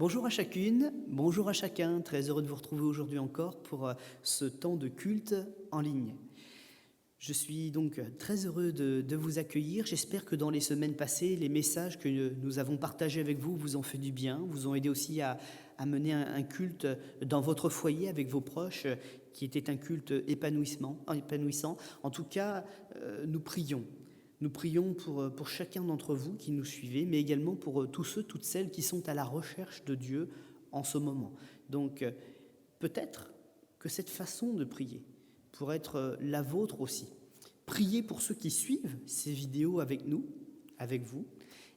Bonjour à chacune, bonjour à chacun, très heureux de vous retrouver aujourd'hui encore pour ce temps de culte en ligne. Je suis donc très heureux de vous accueillir. J'espère que dans les semaines passées, les messages que nous avons partagés avec vous vous ont fait du bien, vous ont aidé aussi à mener un culte dans votre foyer avec vos proches, qui était un culte épanouissant. En tout cas, nous prions. Nous prions pour chacun d'entre vous qui nous suivez, mais également pour tous ceux, toutes celles qui sont à la recherche de Dieu en ce moment. Donc, peut-être que cette façon de prier pourrait être la vôtre aussi. Priez pour ceux qui suivent ces vidéos avec nous, avec vous,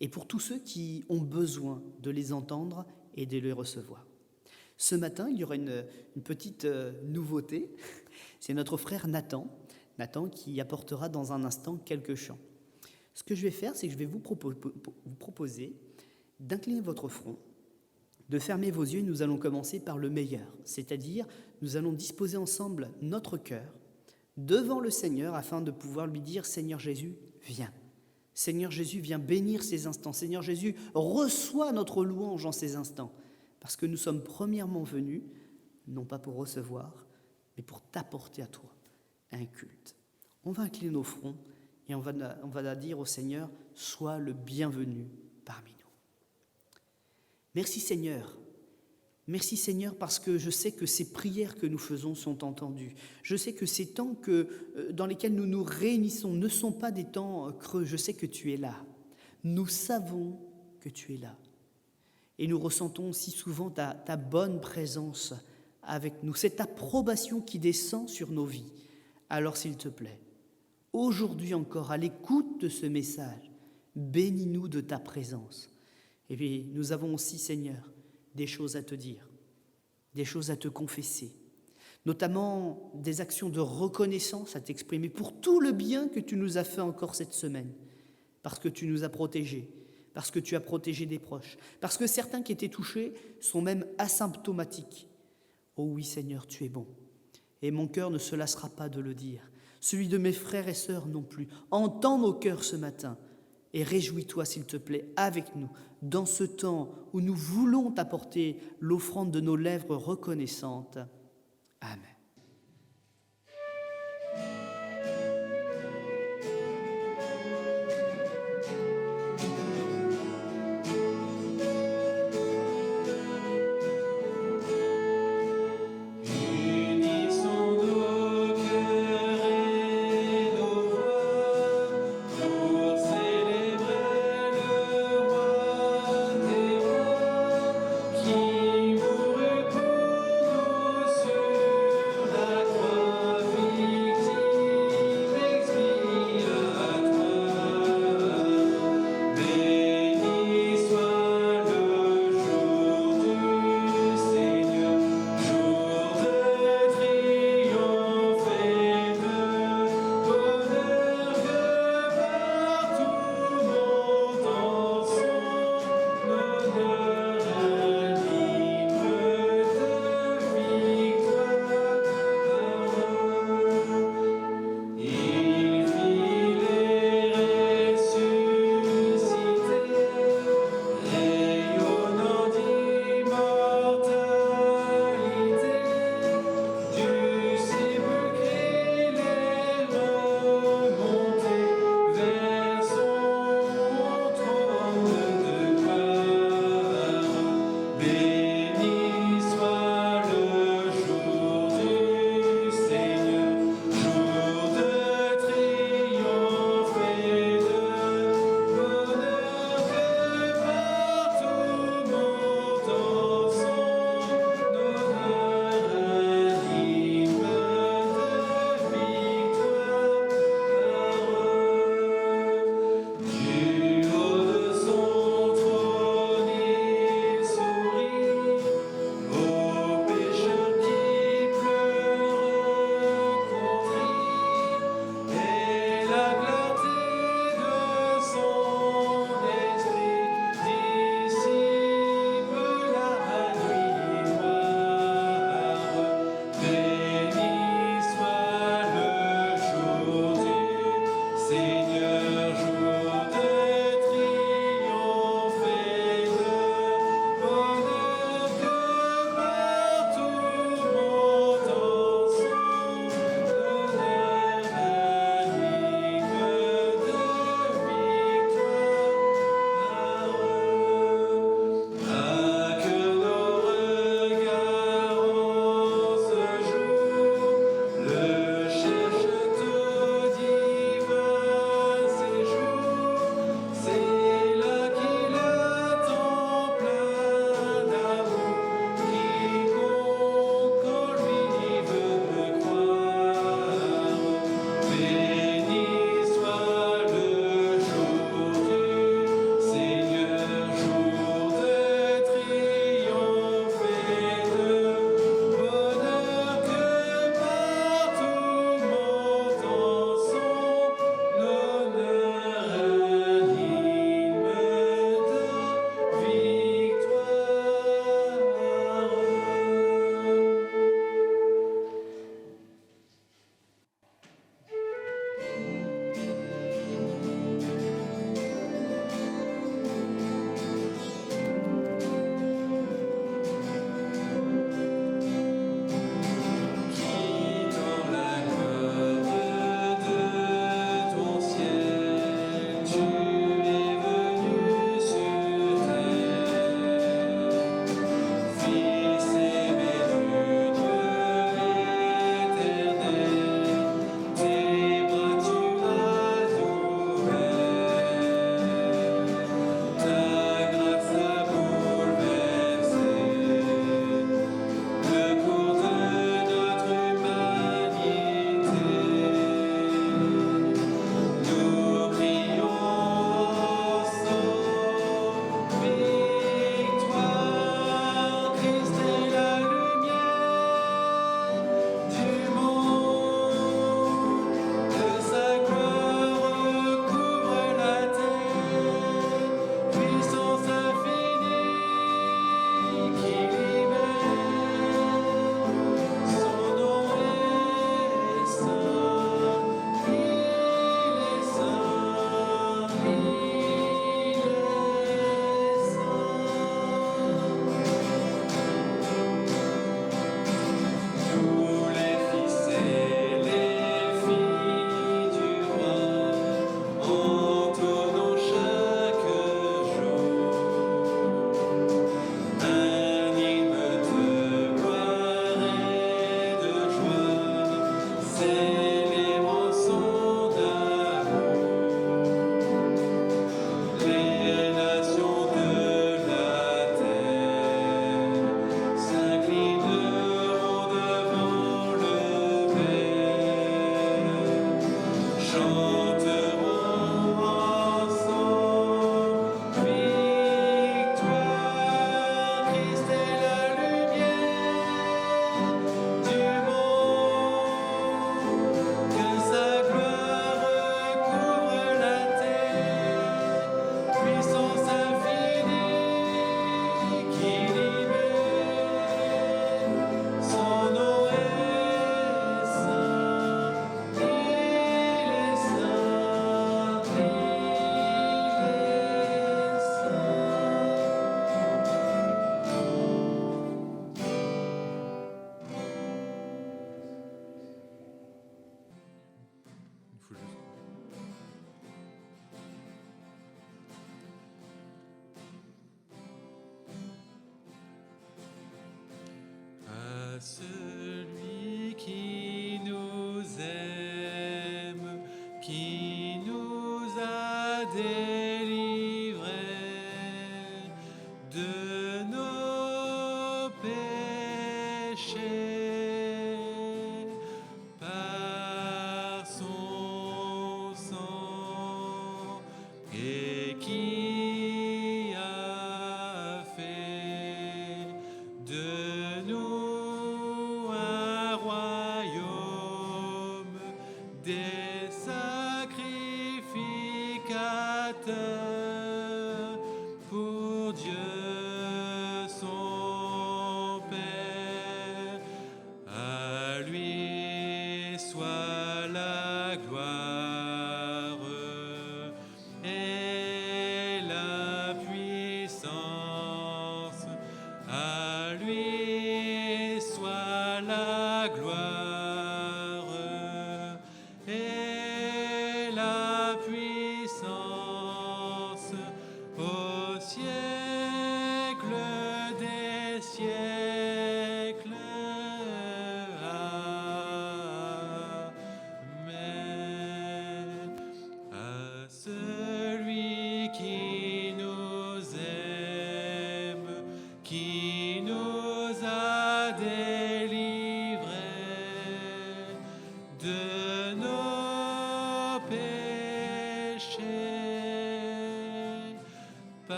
et pour tous ceux qui ont besoin de les entendre et de les recevoir. Ce matin, il y aura une petite nouveauté. C'est notre frère Nathan qui apportera dans un instant quelques chants. Ce que je vais faire, c'est que je vais vous proposer d'incliner votre front, de fermer vos yeux, et nous allons commencer par le meilleur, c'est-à-dire nous allons disposer ensemble notre cœur devant le Seigneur afin de pouvoir lui dire « Seigneur Jésus, viens ». Seigneur Jésus, viens bénir ces instants. Seigneur Jésus, reçois notre louange en ces instants, parce que nous sommes premièrement venus, non pas pour recevoir, mais pour t'apporter à toi un culte. On va incliner nos fronts et on va dire au Seigneur, sois le bienvenu parmi nous. Merci Seigneur. Merci Seigneur parce que je sais que ces prières que nous faisons sont entendues. Je sais que ces temps dans lesquels nous nous réunissons ne sont pas des temps creux. Je sais que tu es là. Nous savons que tu es là. Et nous ressentons si souvent ta bonne présence avec nous, cette approbation qui descend sur nos vies. Alors s'il te plaît, aujourd'hui encore, à l'écoute de ce message, bénis-nous de ta présence. Et puis, nous avons aussi, Seigneur, des choses à te dire, des choses à te confesser, notamment des actions de reconnaissance à t'exprimer pour tout le bien que tu nous as fait encore cette semaine, parce que tu nous as protégés, parce que tu as protégé des proches, parce que certains qui étaient touchés sont même asymptomatiques. Oh oui, Seigneur, tu es bon, et mon cœur ne se lassera pas de le dire. Celui de mes frères et sœurs non plus. Entends nos cœurs ce matin et réjouis-toi, s'il te plaît, avec nous, dans ce temps où nous voulons t'apporter l'offrande de nos lèvres reconnaissantes. Amen.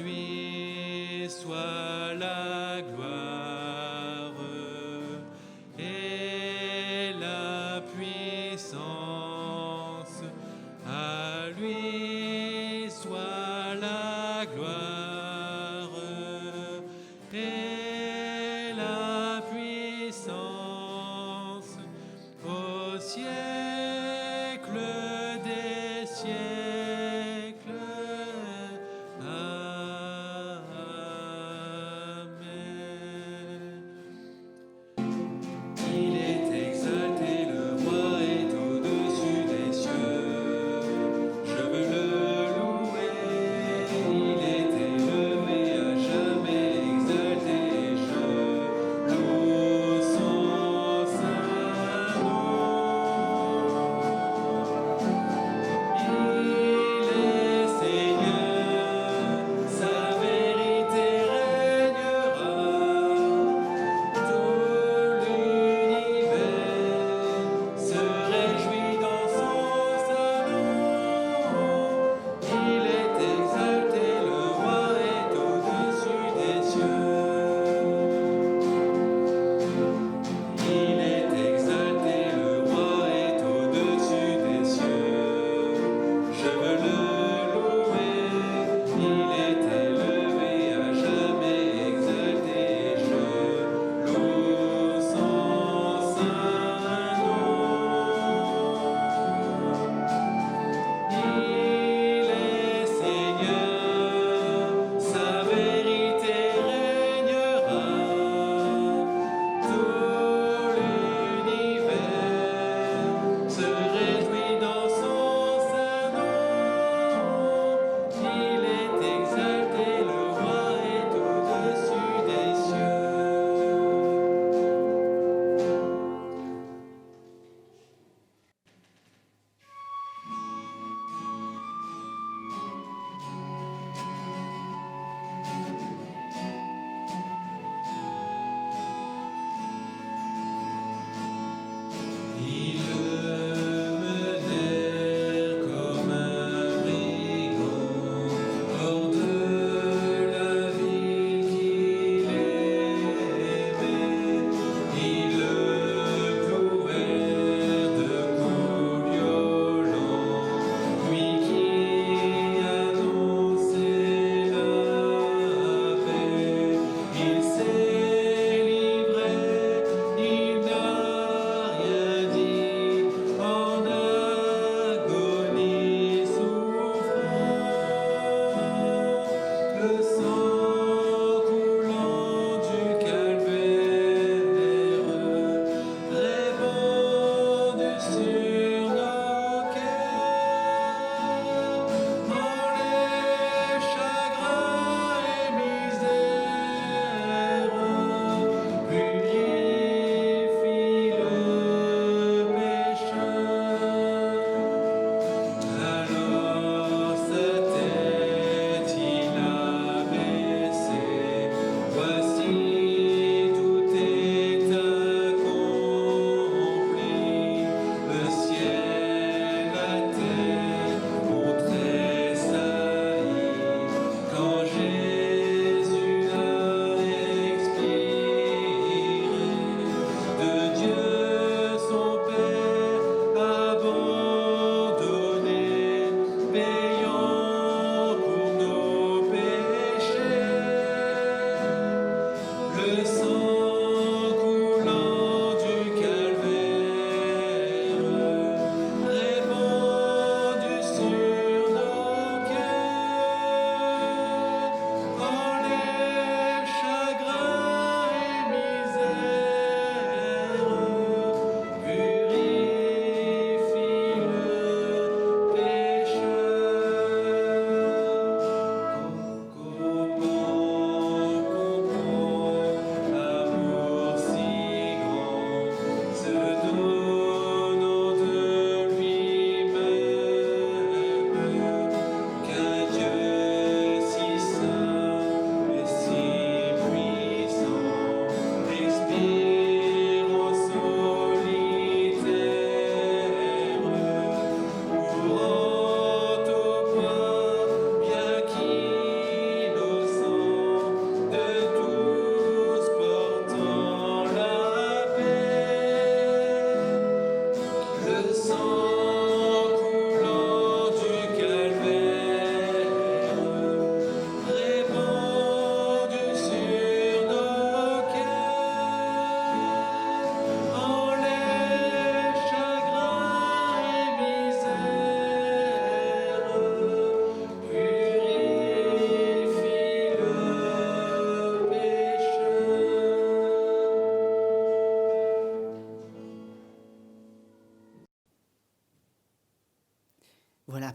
lui soit la gloire et la puissance. À lui soit la gloire et la puissance au siècle des siècles. Amen. Il est exalté, le roi est au-dessus des cieux. Je veux le louer. Il est élevé, à jamais exalté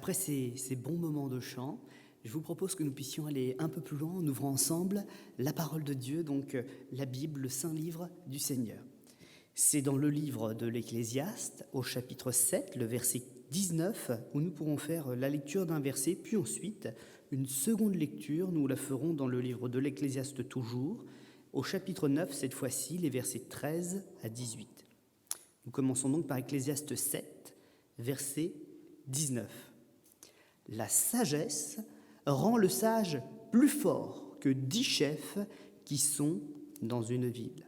après ces bons moments de chant, je vous propose que nous puissions aller un peu plus loin en ouvrant ensemble la parole de Dieu, donc la Bible, le Saint Livre du Seigneur. C'est dans le livre de l'Ecclésiaste, au chapitre 7, le verset 19, où nous pourrons faire la lecture d'un verset, puis ensuite une seconde lecture, nous la ferons dans le livre de l'Ecclésiaste toujours, au chapitre 9, cette fois-ci, les versets 13 à 18. Nous commençons donc par Ecclésiaste 7, verset 19. La sagesse rend le sage plus fort que 10 chefs qui sont dans une ville.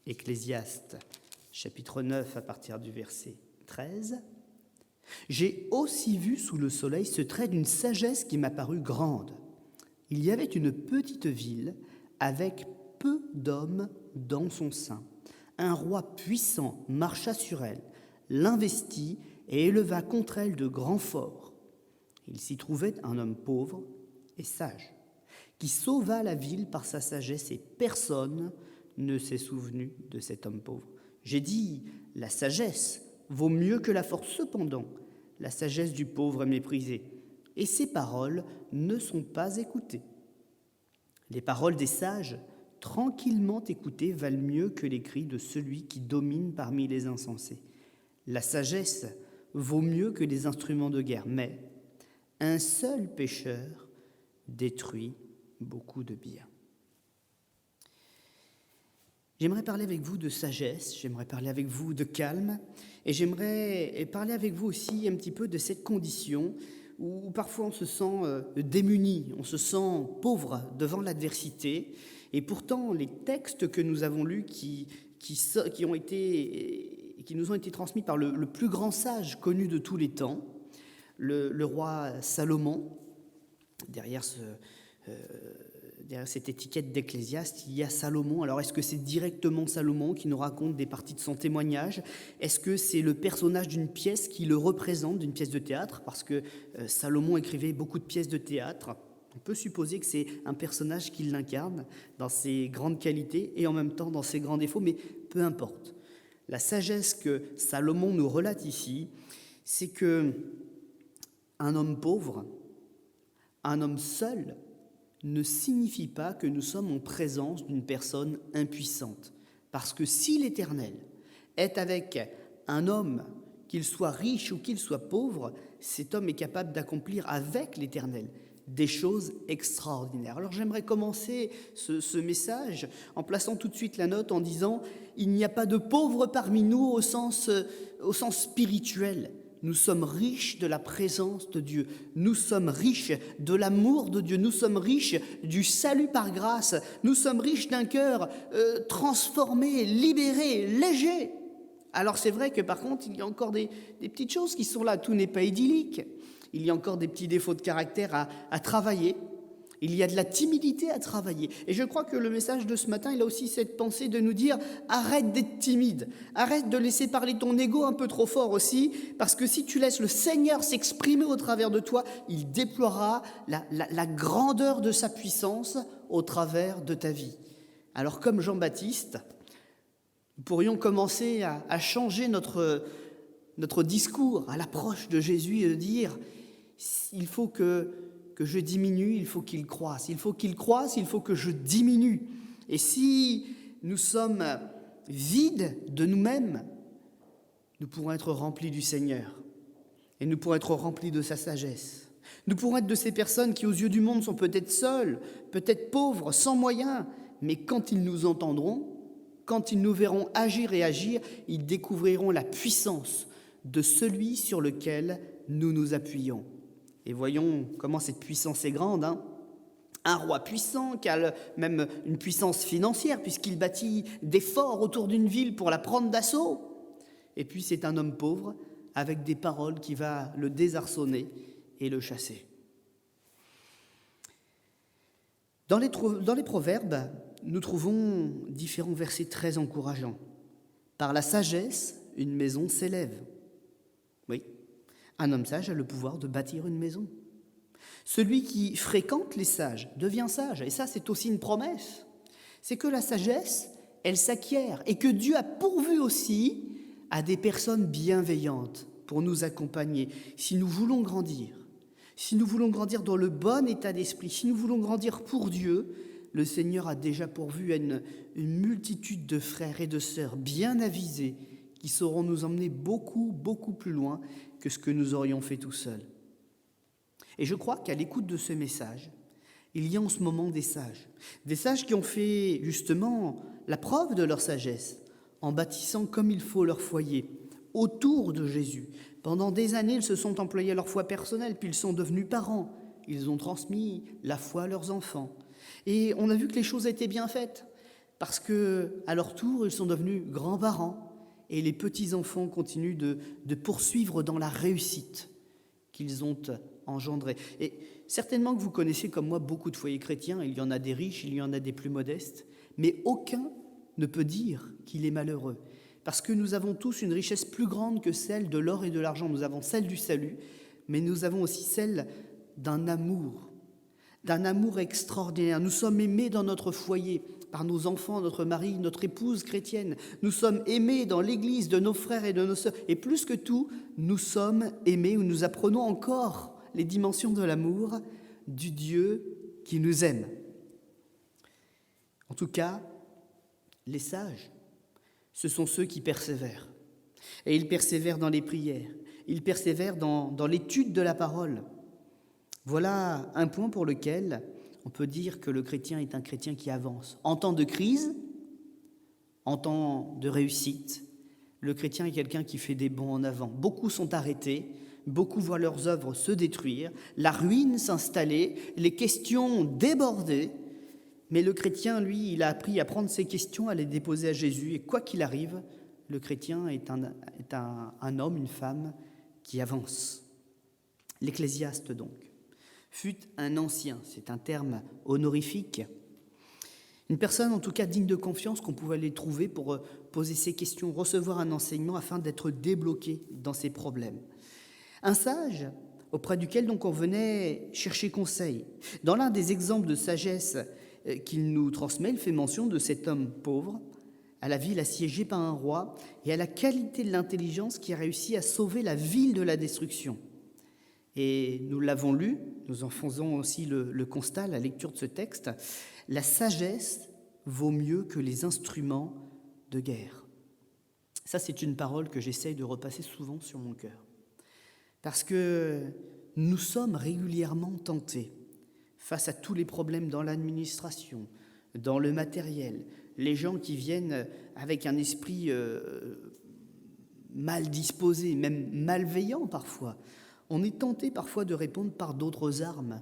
Ecclésiaste, chapitre 9, à partir du verset 13. J'ai aussi vu sous le soleil ce trait d'une sagesse qui m'a paru grande. Il y avait une petite ville avec peu d'hommes dans son sein. Un roi puissant marcha sur elle, l'investit et éleva contre elle de grands forts. Il s'y trouvait un homme pauvre et sage, qui sauva la ville par sa sagesse, et personne ne s'est souvenu de cet homme pauvre. J'ai dit, la sagesse vaut mieux que la force. Cependant, la sagesse du pauvre est méprisée, et ses paroles ne sont pas écoutées. Les paroles des sages, tranquillement écoutées, valent mieux que les cris de celui qui domine parmi les insensés. La sagesse vaut mieux que les instruments de guerre, mais un seul pécheur détruit beaucoup de biens. J'aimerais parler avec vous de sagesse, j'aimerais parler avec vous de calme, et j'aimerais parler avec vous aussi un petit peu de cette condition où parfois on se sent démuni, on se sent pauvre devant l'adversité, et pourtant les textes que nous avons lus qui nous ont été transmis par le plus grand sage connu de tous les temps, le roi Salomon. Derrière cette étiquette d'Ecclésiaste, il y a Salomon. Alors, est-ce que c'est directement Salomon qui nous raconte des parties de son témoignage ? Est-ce que c'est le personnage d'une pièce qui le représente, d'une pièce de théâtre ? Parce que Salomon écrivait beaucoup de pièces de théâtre. On peut supposer que c'est un personnage qui l'incarne dans ses grandes qualités et en même temps dans ses grands défauts, mais peu importe. La sagesse que Salomon nous relate ici, c'est que un homme pauvre, un homme seul, ne signifie pas que nous sommes en présence d'une personne impuissante. Parce que si l'Éternel est avec un homme, qu'il soit riche ou qu'il soit pauvre, cet homme est capable d'accomplir avec l'Éternel des choses extraordinaires. Alors j'aimerais commencer ce message en plaçant tout de suite la note en disant « Il n'y a pas de pauvres parmi nous au sens spirituel ». Nous sommes riches de la présence de Dieu, nous sommes riches de l'amour de Dieu, nous sommes riches du salut par grâce, nous sommes riches d'un cœur transformé, libéré, léger. Alors c'est vrai que par contre, il y a encore des petites choses qui sont là, tout n'est pas idyllique, il y a encore des petits défauts de caractère à travailler, il y a de la timidité à travailler. Et je crois que le message de ce matin, il a aussi cette pensée de nous dire « Arrête d'être timide, arrête de laisser parler ton ego un peu trop fort aussi, parce que si tu laisses le Seigneur s'exprimer au travers de toi, il déploiera la grandeur de sa puissance au travers de ta vie. » Alors comme Jean-Baptiste, nous pourrions commencer à changer notre discours à l'approche de Jésus et de dire « Il faut que je diminue, il faut qu'il croisse. Il faut qu'il croisse, il faut que je diminue. » Et si nous sommes vides de nous-mêmes, nous pourrons être remplis du Seigneur. Et nous pourrons être remplis de sa sagesse. Nous pourrons être de ces personnes qui, aux yeux du monde, sont peut-être seules, peut-être pauvres, sans moyens. Mais quand ils nous entendront, quand ils nous verront agir, ils découvriront la puissance de celui sur lequel nous nous appuyons. Et voyons comment cette puissance est grande. Un roi puissant qui a même une puissance financière puisqu'il bâtit des forts autour d'une ville pour la prendre d'assaut. Et puis c'est un homme pauvre avec des paroles qui va le désarçonner et le chasser. Dans les Proverbes, nous trouvons différents versets très encourageants. Par la sagesse, une maison s'élève. Oui. Un homme sage a le pouvoir de bâtir une maison. Celui qui fréquente les sages devient sage. Et ça, c'est aussi une promesse. C'est que la sagesse, elle s'acquiert et que Dieu a pourvu aussi à des personnes bienveillantes pour nous accompagner. Si nous voulons grandir, Si nous voulons grandir dans le bon état d'esprit, si nous voulons grandir pour Dieu, le Seigneur a déjà pourvu à une multitude de frères et de sœurs bien avisés qui sauront nous emmener beaucoup, beaucoup plus loin que ce que nous aurions fait tout seuls. Et je crois qu'à l'écoute de ce message, il y a en ce moment des sages qui ont fait justement la preuve de leur sagesse en bâtissant comme il faut leur foyer autour de Jésus. Pendant des années, ils se sont employés à leur foi personnelle, puis ils sont devenus parents. Ils ont transmis la foi à leurs enfants. Et on a vu que les choses étaient bien faites, parce qu'à leur tour, ils sont devenus grands-parents, et les petits-enfants continuent de poursuivre dans la réussite qu'ils ont engendrée. Et certainement que vous connaissez comme moi beaucoup de foyers chrétiens, il y en a des riches, il y en a des plus modestes, mais aucun ne peut dire qu'il est malheureux. Parce que nous avons tous une richesse plus grande que celle de l'or et de l'argent. Nous avons celle du salut, mais nous avons aussi celle d'un amour extraordinaire. Nous sommes aimés dans notre foyer, par nos enfants, notre mari, notre épouse chrétienne. Nous sommes aimés dans l'Église de nos frères et de nos sœurs. Et plus que tout, nous sommes aimés, ou nous apprenons encore les dimensions de l'amour du Dieu qui nous aime. En tout cas, les sages, ce sont ceux qui persévèrent. Et ils persévèrent dans les prières, ils persévèrent dans l'étude de la parole. Voilà un point pour lequel on peut dire que le chrétien est un chrétien qui avance. En temps de crise, en temps de réussite, le chrétien est quelqu'un qui fait des bonds en avant. Beaucoup sont arrêtés, beaucoup voient leurs œuvres se détruire, la ruine s'installer, les questions déborder. Mais le chrétien, lui, il a appris à prendre ses questions, à les déposer à Jésus. Et quoi qu'il arrive, le chrétien est un homme, une femme qui avance. L'Ecclésiaste, donc, fut un ancien, c'est un terme honorifique. Une personne, en tout cas, digne de confiance, qu'on pouvait aller trouver pour poser ses questions, recevoir un enseignement afin d'être débloqué dans ses problèmes. Un sage auprès duquel donc on venait chercher conseil. Dans l'un des exemples de sagesse qu'il nous transmet, il fait mention de cet homme pauvre, à la ville assiégée par un roi, et à la qualité de l'intelligence qui a réussi à sauver la ville de la destruction. Et nous l'avons lu, nous en faisons aussi le constat à la lecture de ce texte, la sagesse vaut mieux que les instruments de guerre. Ça, c'est une parole que j'essaye de repasser souvent sur mon cœur. Parce que nous sommes régulièrement tentés, face à tous les problèmes dans l'administration, dans le matériel, les gens qui viennent avec un esprit mal disposé, même malveillant parfois, on est tenté parfois de répondre par d'autres armes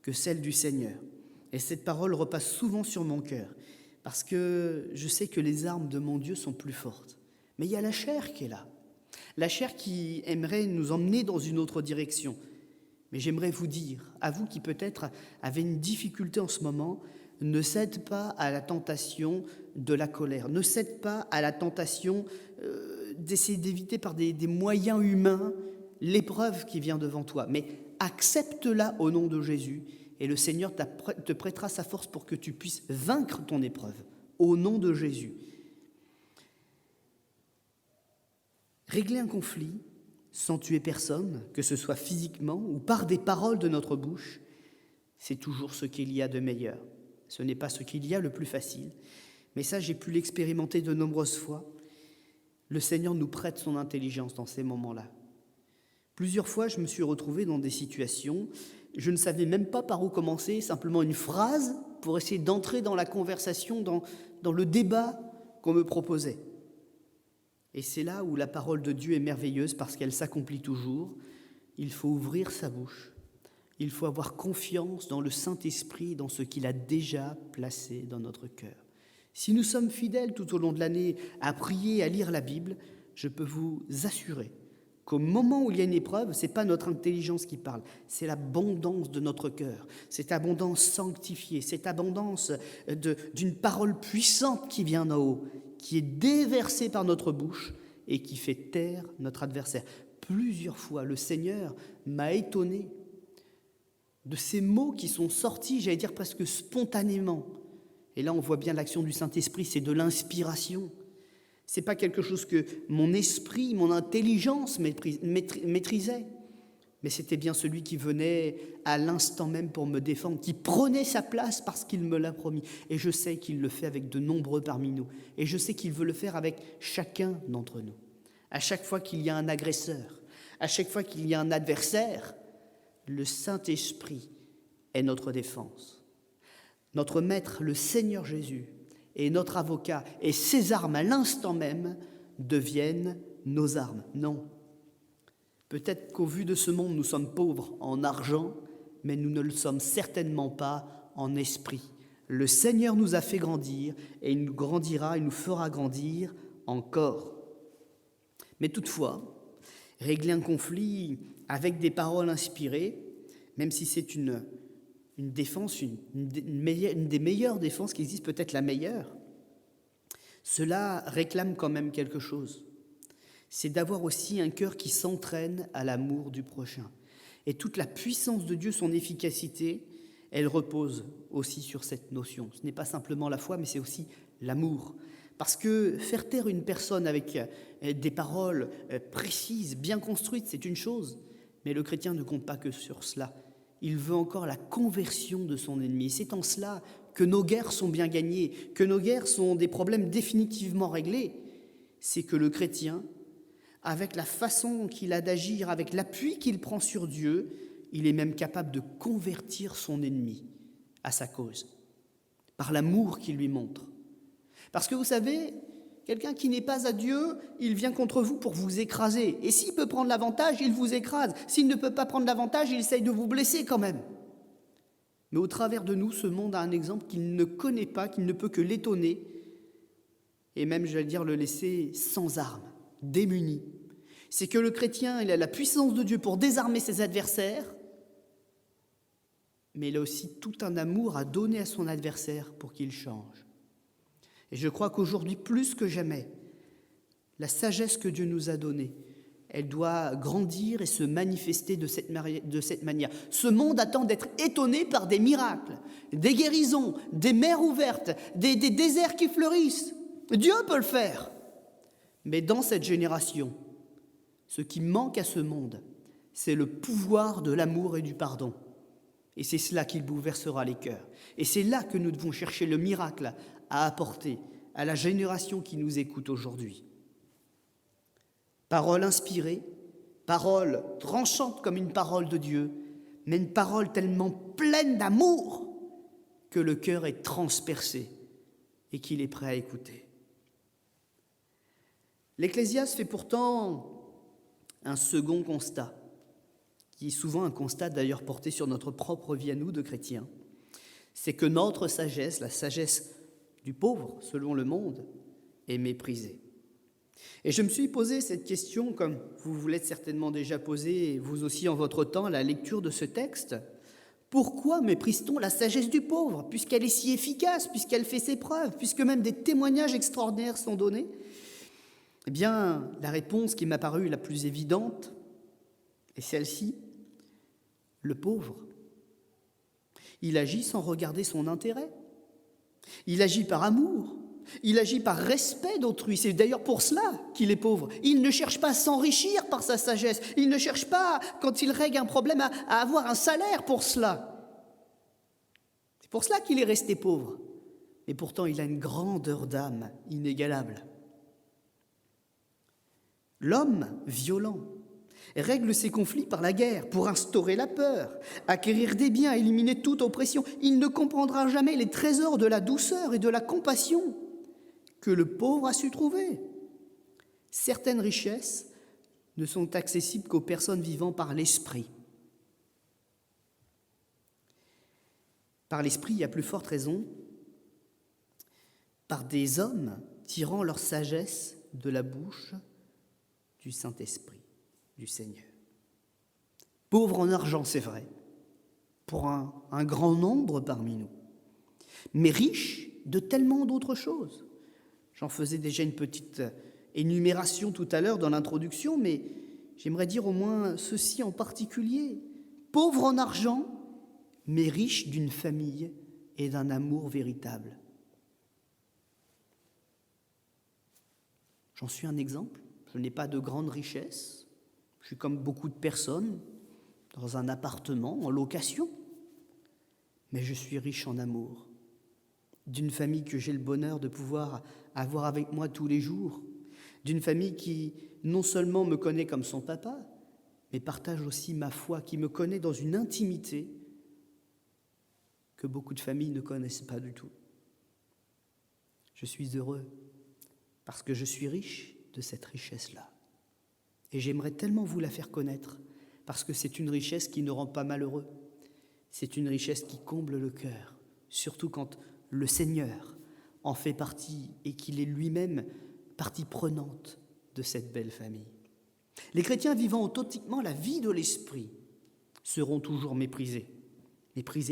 que celles du Seigneur. Et cette parole repasse souvent sur mon cœur, parce que je sais que les armes de mon Dieu sont plus fortes. Mais il y a la chair qui est là, la chair qui aimerait nous emmener dans une autre direction. Mais j'aimerais vous dire, à vous qui peut-être avez une difficulté en ce moment, ne cède pas à la tentation de la colère, ne cède pas à la tentation d'essayer d'éviter par des moyens humains l'épreuve qui vient devant toi, mais accepte-la au nom de Jésus et le Seigneur te prêtera sa force pour que tu puisses vaincre ton épreuve au nom de Jésus. Régler un conflit sans tuer personne, que ce soit physiquement ou par des paroles de notre bouche, c'est toujours ce qu'il y a de meilleur. Ce n'est pas ce qu'il y a le plus facile, mais ça, j'ai pu l'expérimenter de nombreuses fois. Le Seigneur nous prête son intelligence dans ces moments-là. Plusieurs fois, je me suis retrouvé dans des situations, je ne savais même pas par où commencer, simplement une phrase pour essayer d'entrer dans la conversation, dans le débat qu'on me proposait. Et c'est là où la parole de Dieu est merveilleuse parce qu'elle s'accomplit toujours. Il faut ouvrir sa bouche. Il faut avoir confiance dans le Saint-Esprit, dans ce qu'il a déjà placé dans notre cœur. Si nous sommes fidèles tout au long de l'année à prier, à lire la Bible, je peux vous assurer qu'au moment où il y a une épreuve, ce n'est pas notre intelligence qui parle, c'est l'abondance de notre cœur, cette abondance sanctifiée, cette abondance d'une parole puissante qui vient d'en haut, qui est déversée par notre bouche et qui fait taire notre adversaire. Plusieurs fois, le Seigneur m'a étonné de ces mots qui sont sortis, j'allais dire presque spontanément. Et là, on voit bien l'action du Saint-Esprit, c'est de l'inspiration. Ce n'est pas quelque chose que mon esprit, mon intelligence maîtrisait. mais c'était bien celui qui venait à l'instant même pour me défendre, qui prenait sa place parce qu'il me l'a promis. Et je sais qu'il le fait avec de nombreux parmi nous. Et je sais qu'il veut le faire avec chacun d'entre nous. À chaque fois qu'il y a un agresseur, à chaque fois qu'il y a un adversaire, le Saint-Esprit est notre défense. Notre Maître, le Seigneur Jésus, est notre avocat. Et ses armes, à l'instant même, deviennent nos armes. Non. Peut-être qu'au vu de ce monde, nous sommes pauvres en argent, mais nous ne le sommes certainement pas en esprit. Le Seigneur nous a fait grandir et il nous grandira, il nous fera grandir encore. Mais toutefois, régler un conflit avec des paroles inspirées, même si c'est une défense, une des meilleures défenses qui existe, peut-être la meilleure, cela réclame quand même quelque chose. C'est d'avoir aussi un cœur qui s'entraîne à l'amour du prochain. Et toute la puissance de Dieu, son efficacité, elle repose aussi sur cette notion. Ce n'est pas simplement la foi, mais c'est aussi l'amour. Parce que faire taire une personne avec des paroles précises, bien construites, c'est une chose, mais le chrétien ne compte pas que sur cela. Il veut encore la conversion de son ennemi. Et c'est en cela que nos guerres sont bien gagnées, que nos guerres sont des problèmes définitivement réglés. C'est que le chrétien, avec la façon qu'il a d'agir, avec l'appui qu'il prend sur Dieu, il est même capable de convertir son ennemi à sa cause, par l'amour qu'il lui montre. Parce que vous savez, quelqu'un qui n'est pas à Dieu, il vient contre vous pour vous écraser. Et s'il peut prendre l'avantage, il vous écrase. S'il ne peut pas prendre l'avantage, il essaye de vous blesser quand même. Mais au travers de nous, ce monde a un exemple qu'il ne connaît pas, qu'il ne peut que l'étonner, et même, j'allais dire, le laisser sans armes, démuni. C'est que le chrétien, il a la puissance de Dieu pour désarmer ses adversaires, mais il a aussi tout un amour à donner à son adversaire pour qu'il change. Et je crois qu'aujourd'hui, plus que jamais, la sagesse que Dieu nous a donnée, elle doit grandir et se manifester de cette manière. Ce monde attend d'être étonné par des miracles, des guérisons, des mers ouvertes, des déserts qui fleurissent. Dieu peut le faire. Mais dans cette génération, ce qui manque à ce monde, c'est le pouvoir de l'amour et du pardon. Et c'est cela qui bouleversera les cœurs. Et c'est là que nous devons chercher le miracle à apporter à la génération qui nous écoute aujourd'hui. Parole inspirée, parole tranchante comme une parole de Dieu, mais une parole tellement pleine d'amour que le cœur est transpercé et qu'il est prêt à écouter. L'Ecclésiaste fait pourtant un second constat, qui est souvent un constat d'ailleurs porté sur notre propre vie à nous de chrétiens, c'est que notre sagesse, la sagesse du pauvre selon le monde, est méprisée. Et je me suis posé cette question, comme vous vous l'êtes certainement déjà posée, vous aussi en votre temps, à la lecture de ce texte. Pourquoi méprise-t-on la sagesse du pauvre, puisqu'elle est si efficace, puisqu'elle fait ses preuves, puisque même des témoignages extraordinaires sont donnés ? Eh bien, la réponse qui m'a paru la plus évidente est celle-ci. Le pauvre, il agit sans regarder son intérêt. Il agit par amour. Il agit par respect d'autrui. C'est d'ailleurs pour cela qu'il est pauvre. Il ne cherche pas à s'enrichir par sa sagesse. Il ne cherche pas, quand il règle un problème, à avoir un salaire pour cela. C'est pour cela qu'il est resté pauvre. Et pourtant, il a une grandeur d'âme inégalable. L'homme violent règle ses conflits par la guerre, pour instaurer la peur, acquérir des biens, éliminer toute oppression. Il ne comprendra jamais les trésors de la douceur et de la compassion que le pauvre a su trouver. Certaines richesses ne sont accessibles qu'aux personnes vivant par l'esprit. Par l'esprit, à plus forte raison, par des hommes tirant leur sagesse de la bouche du Saint-Esprit, du Seigneur. Pauvre en argent, c'est vrai, pour un grand nombre parmi nous, mais riche de tellement d'autres choses. J'en faisais déjà une petite énumération tout à l'heure dans l'introduction, mais j'aimerais dire au moins ceci en particulier. Pauvre en argent, mais riche d'une famille et d'un amour véritable. J'en suis un exemple. Je n'ai pas de grande richesse. Je suis comme beaucoup de personnes. dans un appartement en location, mais je suis riche en amour, d'une famille que j'ai le bonheur de pouvoir avoir avec moi tous les jours, d'une famille qui non seulement me connaît comme son papa, mais partage aussi ma foi, qui me connaît dans une intimité que beaucoup de familles ne connaissent pas du tout. Je suis heureux parce que je suis riche de cette richesse-là. Et j'aimerais tellement vous la faire connaître, parce que c'est une richesse qui ne rend pas malheureux. C'est une richesse qui comble le cœur, surtout quand le Seigneur en fait partie et qu'il est lui-même partie prenante de cette belle famille. Les chrétiens vivant authentiquement la vie de l'esprit seront toujours méprisés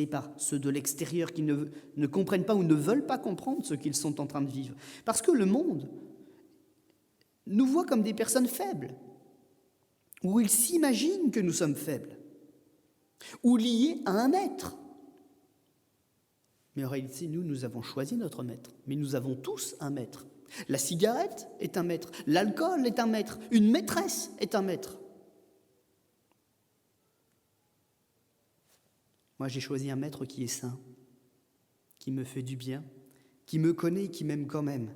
par ceux de l'extérieur qui ne comprennent pas ou ne veulent pas comprendre ce qu'ils sont en train de vivre. Parce que le monde nous voit comme des personnes faibles, où il s'imagine que nous sommes faibles, ou liés à un maître. Mais en réalité, nous avons choisi notre maître, mais nous avons tous un maître. La cigarette est un maître, l'alcool est un maître, une maîtresse est un maître. Moi, j'ai choisi un maître qui est saint, qui me fait du bien, qui me connaît et qui m'aime quand même.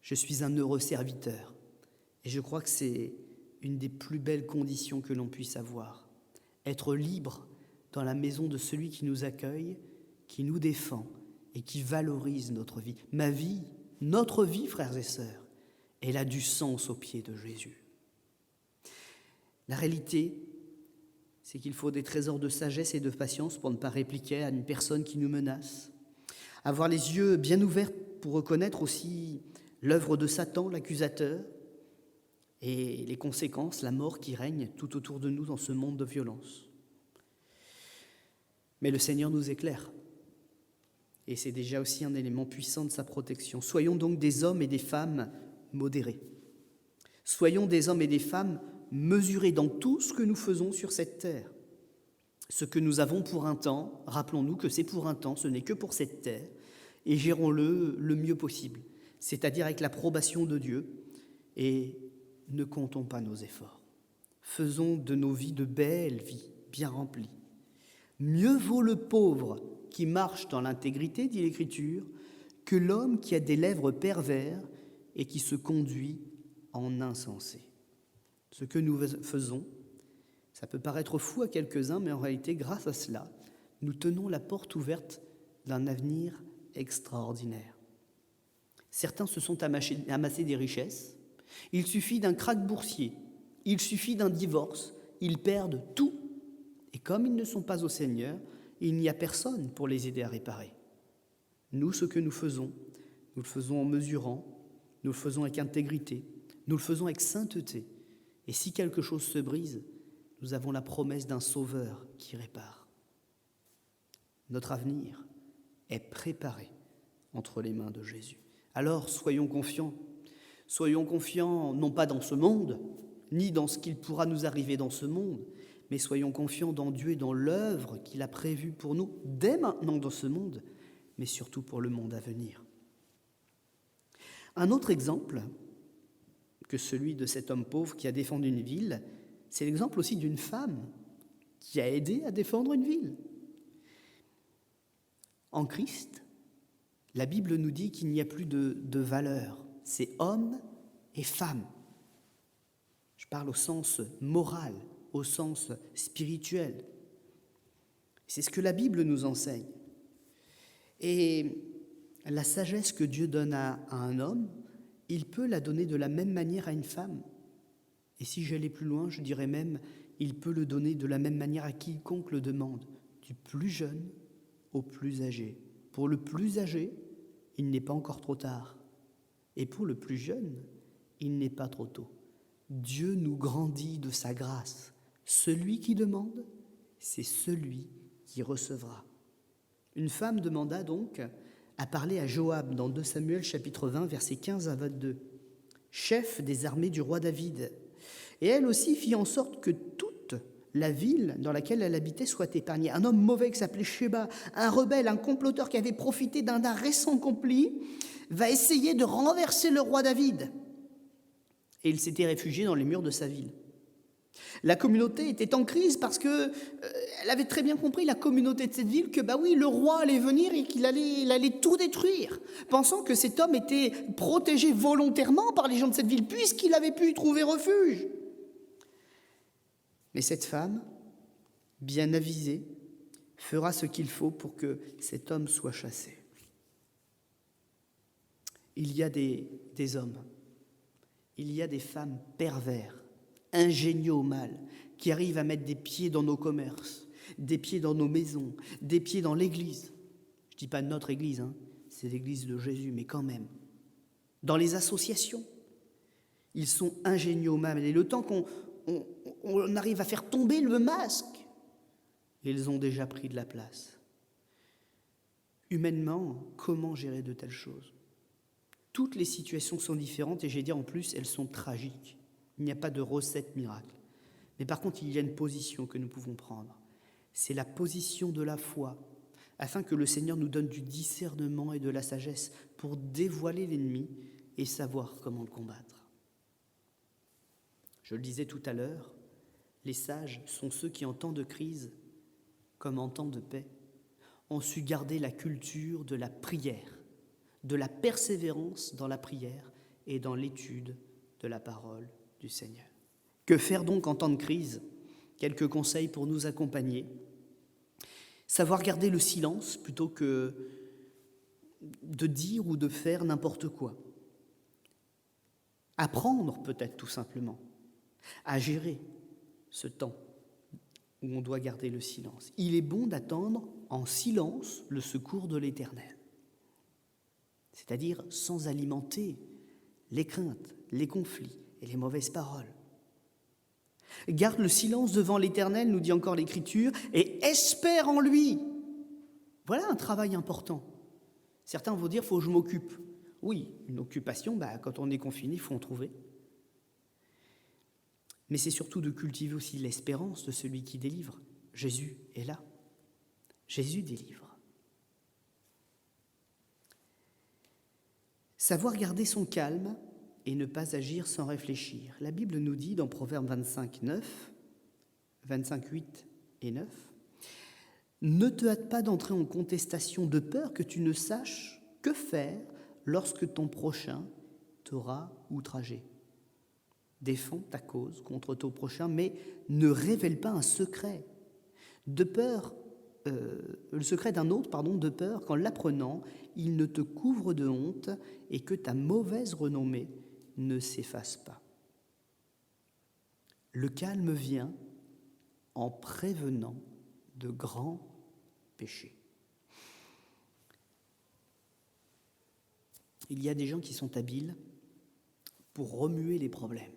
Je suis un heureux serviteur. Et je crois que c'est une des plus belles conditions que l'on puisse avoir. Être libre dans la maison de celui qui nous accueille, qui nous défend et qui valorise notre vie. Ma vie, notre vie, frères et sœurs, elle a du sens aux pieds de Jésus. La réalité, c'est qu'il faut des trésors de sagesse et de patience pour ne pas répliquer à une personne qui nous menace. Avoir les yeux bien ouverts pour reconnaître aussi l'œuvre de Satan, l'accusateur, et les conséquences, la mort qui règne tout autour de nous dans ce monde de violence. Mais le Seigneur nous éclaire. Et c'est déjà aussi un élément puissant de sa protection. Soyons donc des hommes et des femmes modérés. Soyons des hommes et des femmes mesurés dans tout ce que nous faisons sur cette terre. Ce que nous avons pour un temps, rappelons-nous que c'est pour un temps, ce n'est que pour cette terre, et gérons-le le mieux possible, c'est-à-dire avec l'approbation de Dieu, et ne comptons pas nos efforts. Faisons de nos vies de belles vies, bien remplies. Mieux vaut le pauvre qui marche dans l'intégrité, dit l'Écriture, que l'homme qui a des lèvres pervers et qui se conduit en insensé. Ce que nous faisons, ça peut paraître fou à quelques-uns, mais en réalité, grâce à cela, nous tenons la porte ouverte d'un avenir extraordinaire. Certains se sont amassés des richesses. Il suffit d'un krach boursier, il suffit d'un divorce, ils perdent tout. Et comme ils ne sont pas au Seigneur, il n'y a personne pour les aider à réparer. Nous, ce que nous le faisons en mesurant, nous le faisons avec intégrité, nous le faisons avec sainteté. Et si quelque chose se brise, nous avons la promesse d'un Sauveur qui répare. Notre avenir est préparé entre les mains de Jésus. Alors, soyons confiants non pas dans ce monde, ni dans ce qu'il pourra nous arriver dans ce monde, mais soyons confiants dans Dieu et dans l'œuvre qu'il a prévue pour nous dès maintenant dans ce monde, mais surtout pour le monde à venir. Un autre exemple que celui de cet homme pauvre qui a défendu une ville, c'est l'exemple aussi d'une femme qui a aidé à défendre une ville. En Christ, la Bible nous dit qu'il n'y a plus de valeur. C'est homme et femme. Je parle au sens moral, au sens spirituel. C'est ce que la Bible nous enseigne. Et la sagesse que Dieu donne à un homme, il peut la donner de la même manière à une femme. Et si j'allais plus loin, je dirais même, il peut le donner de la même manière à quiconque le demande, du plus jeune au plus âgé. Pour le plus âgé, il n'est pas encore trop tard. Et pour le plus jeune, il n'est pas trop tôt. Dieu nous grandit de sa grâce. Celui qui demande, c'est celui qui recevra. Une femme demanda donc à parler à Joab dans 2 Samuel chapitre 20, versets 15 à 22, chef des armées du roi David. Et elle aussi fit en sorte que toute la ville dans laquelle elle habitait soit épargnée. Un homme mauvais qui s'appelait Sheba, un rebelle, un comploteur qui avait profité d'un récent conflit, va essayer de renverser le roi David. Et il s'était réfugié dans les murs de sa ville. La communauté était en crise parce que elle avait très bien compris, la communauté de cette ville, que oui, le roi allait venir et qu'il allait tout détruire, pensant que cet homme était protégé volontairement par les gens de cette ville, puisqu'il avait pu y trouver refuge. Mais cette femme, bien avisée, fera ce qu'il faut pour que cet homme soit chassé. Il y a des hommes, il y a des femmes pervers, ingénieux au mal, qui arrivent à mettre des pieds dans nos commerces, des pieds dans nos maisons, des pieds dans l'Église. Je ne dis pas notre Église, c'est l'Église de Jésus, mais quand même. Dans les associations, ils sont ingénieux au mal. Et le temps qu'on arrive à faire tomber le masque, ils ont déjà pris de la place. Humainement, comment gérer de telles choses ? Toutes les situations sont différentes et j'ai dit en plus, elles sont tragiques. Il n'y a pas de recette miracle. Mais par contre, il y a une position que nous pouvons prendre. C'est la position de la foi, afin que le Seigneur nous donne du discernement et de la sagesse pour dévoiler l'ennemi et savoir comment le combattre. Je le disais tout à l'heure, les sages sont ceux qui, en temps de crise, comme en temps de paix, ont su garder la culture de la prière, de la persévérance dans la prière et dans l'étude de la parole du Seigneur. Que faire donc en temps de crise ? Quelques conseils pour nous accompagner. Savoir garder le silence plutôt que de dire ou de faire n'importe quoi. Apprendre peut-être tout simplement à gérer ce temps où on doit garder le silence. Il est bon d'attendre en silence le secours de l'Éternel, c'est-à-dire sans alimenter les craintes, les conflits et les mauvaises paroles. Garde le silence devant l'Éternel, nous dit encore l'Écriture, et espère en lui. Voilà un travail important. Certains vont dire, il faut que je m'occupe. Oui, une occupation, quand on est confiné, il faut en trouver. Mais c'est surtout de cultiver aussi l'espérance de celui qui délivre. Jésus est là. Jésus délivre. Savoir garder son calme et ne pas agir sans réfléchir. La Bible nous dit dans Proverbes 25, 8 et 9, « Ne te hâte pas d'entrer en contestation de peur que tu ne saches que faire lorsque ton prochain t'aura outragé. Défends ta cause contre ton prochain, mais ne révèle pas un secret. Le secret d'un autre, de peur qu'en l'apprenant, il ne te couvre de honte et que ta mauvaise renommée ne s'efface pas. Le calme vient en prévenant de grands péchés. » Il y a des gens qui sont habiles pour remuer les problèmes.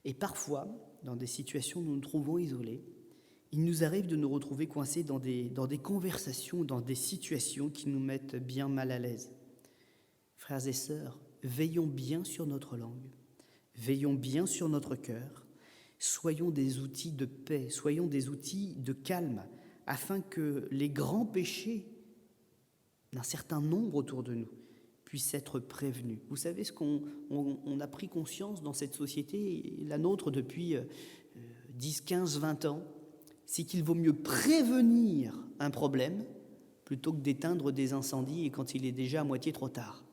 Et parfois, dans des situations où nous nous trouvons isolés, il nous arrive de nous retrouver coincés dans des conversations, dans des situations qui nous mettent bien mal à l'aise. Frères et sœurs, veillons bien sur notre langue, veillons bien sur notre cœur, soyons des outils de paix, soyons des outils de calme, afin que les grands péchés d'un certain nombre autour de nous puissent être prévenus. Vous savez ce qu'on a pris conscience dans cette société, la nôtre depuis 10, 15, 20 ans, c'est qu'il vaut mieux prévenir un problème plutôt que d'éteindre des incendies et quand il est déjà à moitié trop tard.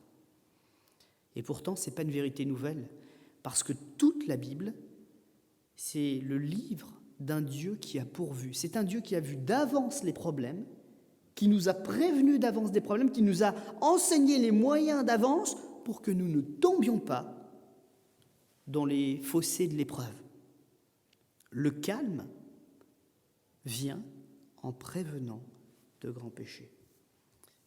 Et pourtant, ce n'est pas une vérité nouvelle, parce que toute la Bible, c'est le livre d'un Dieu qui a pourvu. C'est un Dieu qui a vu d'avance les problèmes, qui nous a prévenus d'avance des problèmes, qui nous a enseigné les moyens d'avance pour que nous ne tombions pas dans les fossés de l'épreuve. Le calme vient en prévenant de grands péchés.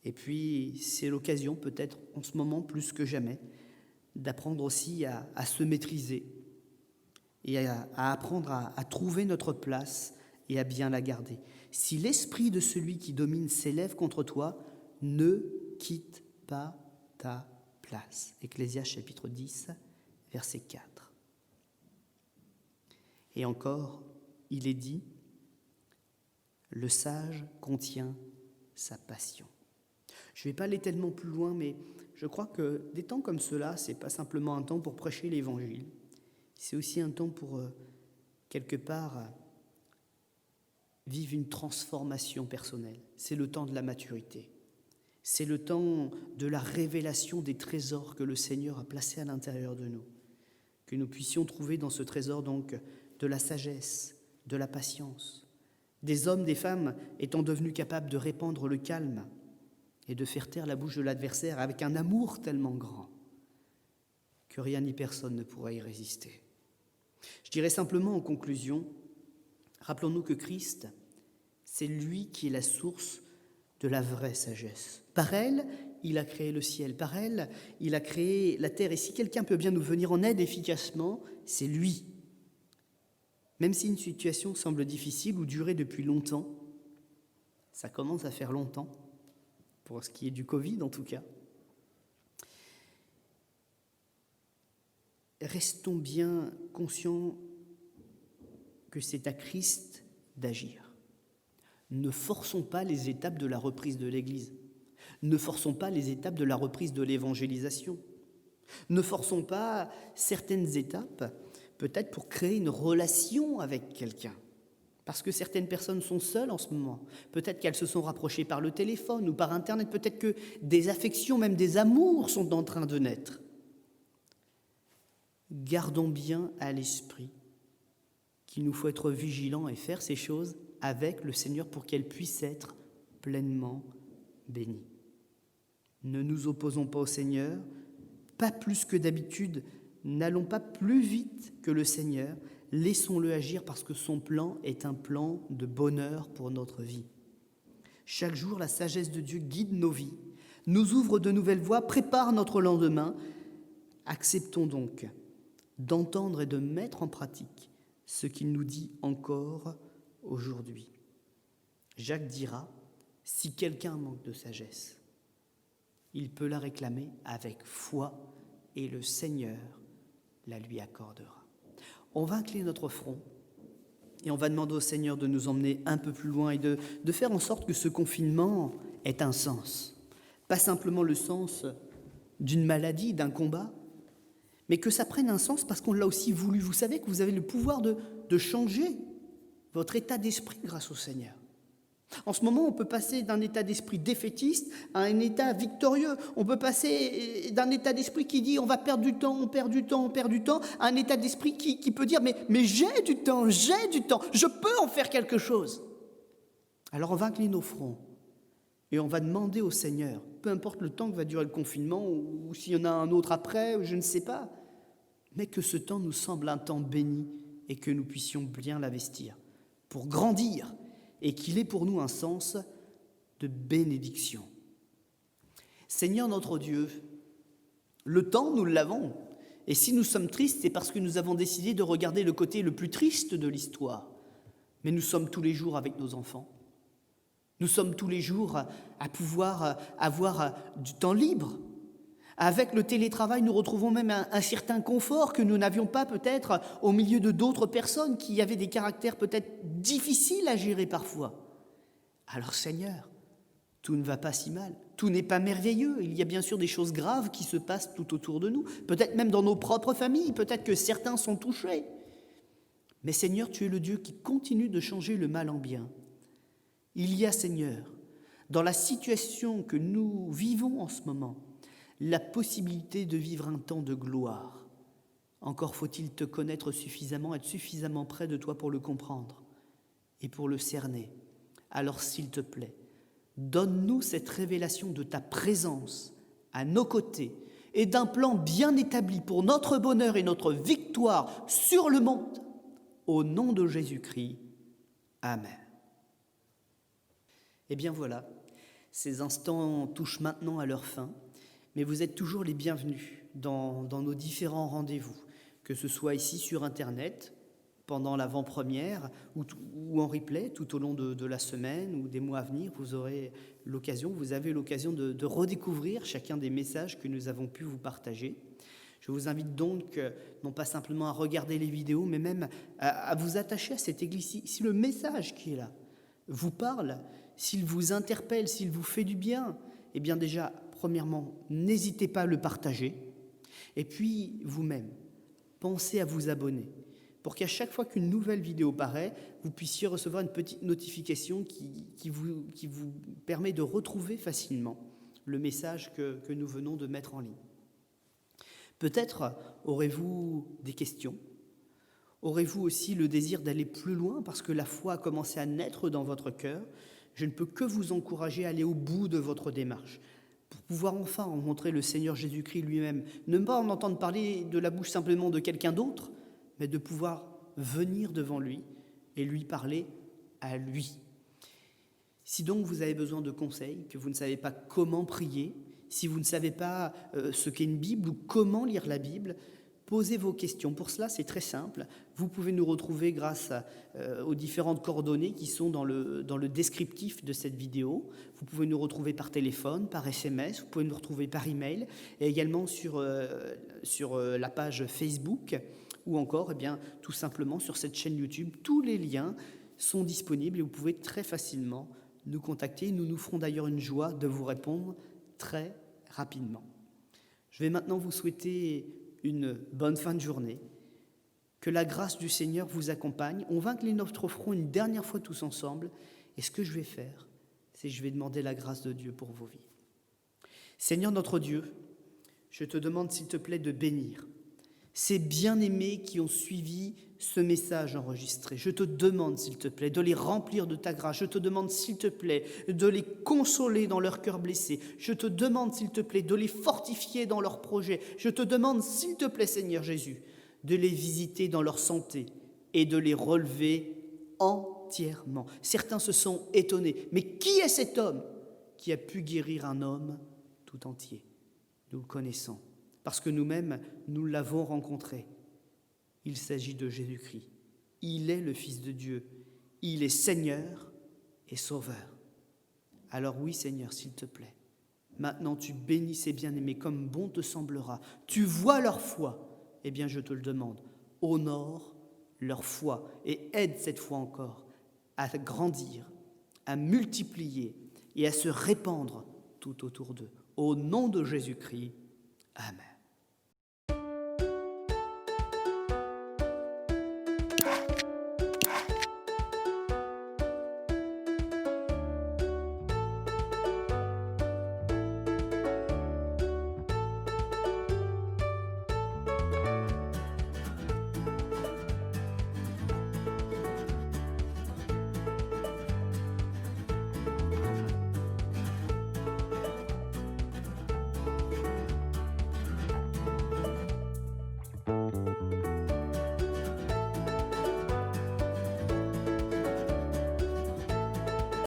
Et puis, c'est l'occasion, peut-être en ce moment plus que jamais, d'apprendre aussi à se maîtriser et à apprendre à trouver notre place et à bien la garder. Si l'esprit de celui qui domine s'élève contre toi, ne quitte pas ta place. Ecclésiaste chapitre 10, verset 4. Et encore, il est dit, le sage contient sa passion. Je ne vais pas aller tellement plus loin, mais je crois que des temps comme cela, ce n'est pas simplement un temps pour prêcher l'Évangile, c'est aussi un temps pour quelque part, vivent une transformation personnelle. C'est le temps de la maturité. C'est le temps de la révélation des trésors que le Seigneur a placés à l'intérieur de nous. Que nous puissions trouver dans ce trésor donc de la sagesse, de la patience, des hommes, des femmes étant devenus capables de répandre le calme et de faire taire la bouche de l'adversaire avec un amour tellement grand que rien ni personne ne pourra y résister. Je dirais simplement en conclusion, rappelons-nous que Christ, c'est lui qui est la source de la vraie sagesse. Par elle, il a créé le ciel. Par elle, il a créé la terre. Et si quelqu'un peut bien nous venir en aide efficacement, c'est lui. Même si une situation semble difficile ou durer depuis longtemps, ça commence à faire longtemps, pour ce qui est du Covid en tout cas, restons bien conscients que c'est à Christ d'agir. Ne forçons pas les étapes de la reprise de l'Église. Ne forçons pas les étapes de la reprise de l'évangélisation. Ne forçons pas certaines étapes, peut-être pour créer une relation avec quelqu'un. Parce que certaines personnes sont seules en ce moment. Peut-être qu'elles se sont rapprochées par le téléphone ou par Internet. Peut-être que des affections, même des amours sont en train de naître. Gardons bien à l'esprit qu'il nous faut être vigilants et faire ces choses avec le Seigneur pour qu'elles puissent être pleinement bénies. Ne nous opposons pas au Seigneur, pas plus que d'habitude, n'allons pas plus vite que le Seigneur, laissons-le agir parce que son plan est un plan de bonheur pour notre vie. Chaque jour, la sagesse de Dieu guide nos vies, nous ouvre de nouvelles voies, prépare notre lendemain. Acceptons donc d'entendre et de mettre en pratique ce qu'il nous dit encore aujourd'hui. Jacques dira, si quelqu'un manque de sagesse, il peut la réclamer avec foi et le Seigneur la lui accordera. On va incliner notre front et on va demander au Seigneur de nous emmener un peu plus loin et de faire en sorte que ce confinement ait un sens. Pas simplement le sens d'une maladie, d'un combat, mais que ça prenne un sens parce qu'on l'a aussi voulu. Vous savez que vous avez le pouvoir de changer votre état d'esprit grâce au Seigneur. En ce moment, on peut passer d'un état d'esprit défaitiste à un état victorieux. On peut passer d'un état d'esprit qui dit on va perdre du temps, on perd du temps, on perd du temps, à un état d'esprit qui peut dire mais j'ai du temps, je peux en faire quelque chose. Alors on va incliner nos fronts et on va demander au Seigneur, peu importe le temps que va durer le confinement ou s'il y en a un autre après, ou je ne sais pas, mais que ce temps nous semble un temps béni et que nous puissions bien l'investir pour grandir et qu'il ait pour nous un sens de bénédiction. Seigneur notre Dieu, le temps, nous l'avons. Et si nous sommes tristes, c'est parce que nous avons décidé de regarder le côté le plus triste de l'histoire. Mais nous sommes tous les jours avec nos enfants. Nous sommes tous les jours à pouvoir avoir du temps libre. Avec le télétravail, nous retrouvons même un certain confort que nous n'avions pas peut-être au milieu de d'autres personnes qui avaient des caractères peut-être difficiles à gérer parfois. Alors Seigneur, tout ne va pas si mal, tout n'est pas merveilleux. Il y a bien sûr des choses graves qui se passent tout autour de nous, peut-être même dans nos propres familles, peut-être que certains sont touchés. Mais Seigneur, tu es le Dieu qui continue de changer le mal en bien. Il y a, Seigneur, dans la situation que nous vivons en ce moment, la possibilité de vivre un temps de gloire. Encore faut-il te connaître suffisamment, être suffisamment près de toi pour le comprendre et pour le cerner. Alors, s'il te plaît, donne-nous cette révélation de ta présence à nos côtés et d'un plan bien établi pour notre bonheur et notre victoire sur le monde. Au nom de Jésus-Christ. Amen. Eh bien voilà, ces instants touchent maintenant à leur fin. Mais vous êtes toujours les bienvenus dans nos différents rendez-vous, que ce soit ici sur Internet, pendant l'avant-première ou en replay tout au long de la semaine ou des mois à venir. Vous avez l'occasion de redécouvrir chacun des messages que nous avons pu vous partager. Je vous invite donc, non pas simplement à regarder les vidéos, mais même à vous attacher à cette église. Si le message qui est là vous parle, s'il vous interpelle, s'il vous fait du bien, eh bien déjà, premièrement, n'hésitez pas à le partager. Et puis, vous-même, pensez à vous abonner. pour qu'à chaque fois qu'une nouvelle vidéo paraît, vous puissiez recevoir une petite notification qui vous permet de retrouver facilement le message que nous venons de mettre en ligne. Peut-être aurez-vous des questions, aurez-vous aussi le désir d'aller plus loin parce que la foi a commencé à naître dans votre cœur. Je ne peux que vous encourager à aller au bout de votre démarche pour pouvoir enfin rencontrer le Seigneur Jésus-Christ lui-même. Ne pas en entendre parler de la bouche simplement de quelqu'un d'autre, mais de pouvoir venir devant lui et lui parler à lui. Si donc vous avez besoin de conseils, que vous ne savez pas comment prier, si vous ne savez pas ce qu'est une Bible ou comment lire la Bible, posez vos questions. Pour cela, c'est très simple. Vous pouvez nous retrouver grâce aux différentes coordonnées qui sont dans le descriptif de cette vidéo. Vous pouvez nous retrouver par téléphone, par SMS, vous pouvez nous retrouver par email et également sur la page Facebook ou encore tout simplement sur cette chaîne YouTube. Tous les liens sont disponibles et vous pouvez très facilement nous contacter. Nous nous ferons d'ailleurs une joie de vous répondre très rapidement. Je vais maintenant vous souhaiter une bonne fin de journée. Que la grâce du Seigneur vous accompagne. On va incliner notre front une dernière fois tous ensemble. Et ce que je vais faire, c'est que je vais demander la grâce de Dieu pour vos vies. Seigneur notre Dieu, je te demande s'il te plaît de bénir ces bien-aimés qui ont suivi ce message enregistré. Je te demande, s'il te plaît, de les remplir de ta grâce. Je te demande, s'il te plaît, de les consoler dans leur cœur blessé. Je te demande, s'il te plaît, de les fortifier dans leurs projets. Je te demande, s'il te plaît, Seigneur Jésus, de les visiter dans leur santé et de les relever entièrement. Certains se sont étonnés. Mais qui est cet homme qui a pu guérir un homme tout entier? Nous le connaissons. Parce que nous-mêmes, nous l'avons rencontré. Il s'agit de Jésus-Christ. Il est le Fils de Dieu. Il est Seigneur et Sauveur. Alors oui, Seigneur, s'il te plaît, maintenant tu bénis ces bien-aimés comme bon te semblera. Tu vois leur foi. Eh bien, je te le demande, honore leur foi et aide cette foi encore à grandir, à multiplier et à se répandre tout autour d'eux. Au nom de Jésus-Christ, Amen.